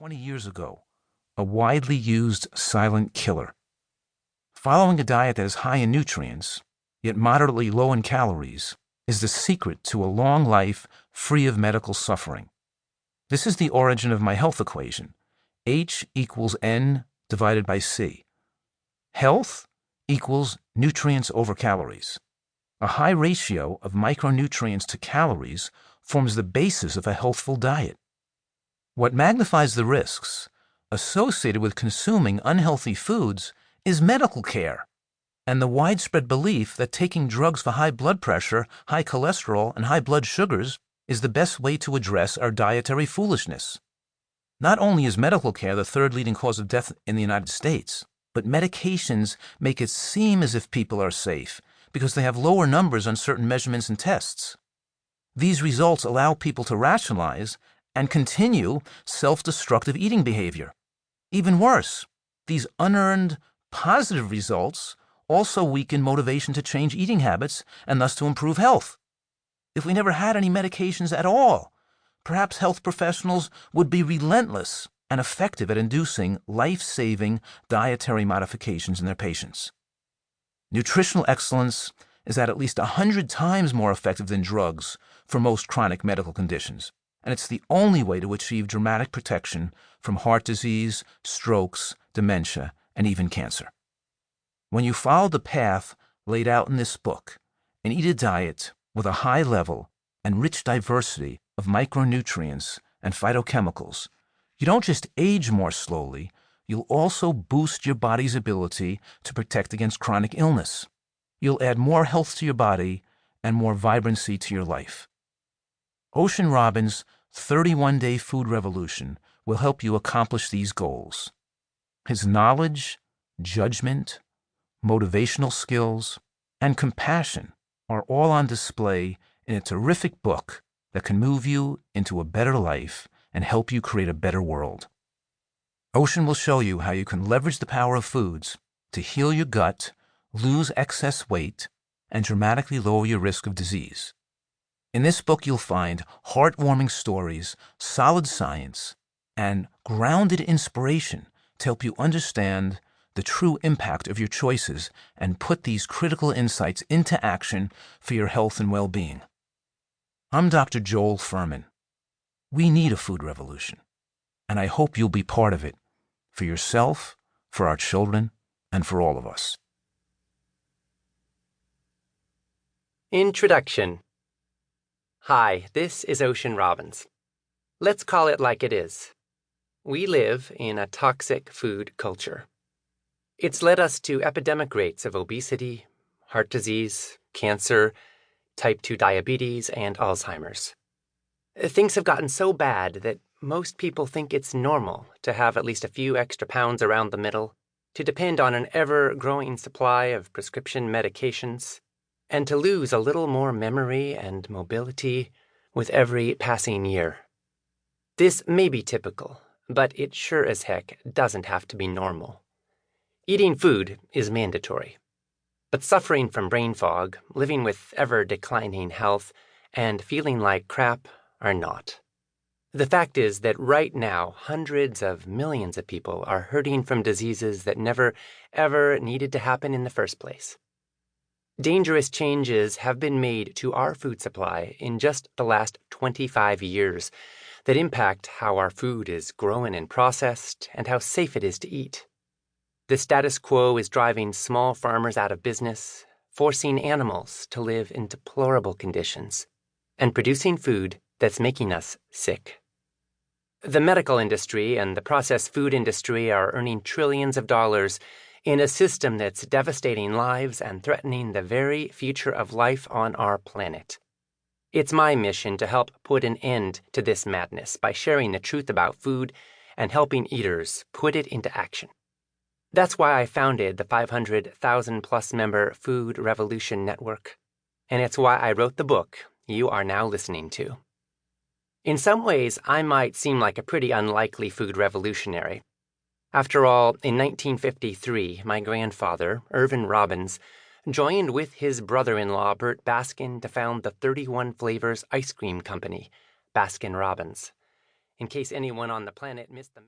20 years ago, a widely used silent killer. Following a diet that is high in nutrients, yet moderately low in calories, is the secret to a long life free of medical suffering. This is the origin of my health equation, H equals N divided by C. Health equals nutrients over calories. A high ratio of micronutrients to calories forms the basis of a healthful diet. What magnifies the risks associated with consuming unhealthy foods is medical care and the widespread belief that taking drugs for high blood pressure, high cholesterol, and high blood sugars is the best way to address our dietary foolishness. Not only is medical care the third leading cause of death in the United States, but medications make it seem as if people are safe because they have lower numbers on certain measurements and tests. These results allow people to rationalize and continue self-destructive eating behavior. Even worse, these unearned positive results also weaken motivation to change eating habits and thus to improve health. If we never had any medications at all, perhaps health professionals would be relentless and effective at inducing life-saving dietary modifications in their patients. Nutritional excellence is at least 100 times more effective than drugs for most chronic medical conditions, and it's the only way to achieve dramatic protection from heart disease, strokes, dementia, and even cancer. When you follow the path laid out in this book and eat a diet with a high level and rich diversity of micronutrients and phytochemicals, you don't just age more slowly, you'll also boost your body's ability to protect against chronic illness. You'll add more health to your body and more vibrancy to your life. Ocean Robbins' 31-day food revolution will help you accomplish these goals. His knowledge, judgment, motivational skills, and compassion are all on display in a terrific book that can move you into a better life and help you create a better world. Ocean will show you how you can leverage the power of foods to heal your gut, lose excess weight, and dramatically lower your risk of disease. In this book, you'll find heartwarming stories, solid science, and grounded inspiration to help you understand the true impact of your choices and put these critical insights into action for your health and well-being. I'm Dr. Joel Furman. We need a food revolution, and I hope you'll be part of it for yourself, for our children, and for all of us. Introduction. Hi, this is Ocean Robbins. Let's call it like it is. We live in a toxic food culture. It's led us to epidemic rates of obesity, heart disease, cancer, type 2 diabetes, and Alzheimer's. Things have gotten so bad that most people think it's normal to have at least a few extra pounds around the middle, to depend on an ever-growing supply of prescription medications, and to lose a little more memory and mobility with every passing year. This may be typical, but it sure as heck doesn't have to be normal. Eating food is mandatory, but suffering from brain fog, living with ever-declining health, and feeling like crap are not. The fact is that right now, hundreds of millions of people are hurting from diseases that never, ever needed to happen in the first place. Dangerous changes have been made to our food supply in just the last 25 years that impact how our food is grown and processed and how safe it is to eat. The status quo is driving small farmers out of business, forcing animals to live in deplorable conditions, and producing food that's making us sick. The medical industry and the processed food industry are earning trillions of dollars in a system that's devastating lives and threatening the very future of life on our planet. It's my mission to help put an end to this madness by sharing the truth about food and helping eaters put it into action. That's why I founded the 500,000-plus member Food Revolution Network, and it's why I wrote the book you are now listening to. In some ways, I might seem like a pretty unlikely food revolutionary. After all, in 1953, my grandfather, Irvin Robbins, joined with his brother-in-law, Bert Baskin, to found the 31 Flavors Ice Cream Company, Baskin-Robbins. In case anyone on the planet missed them.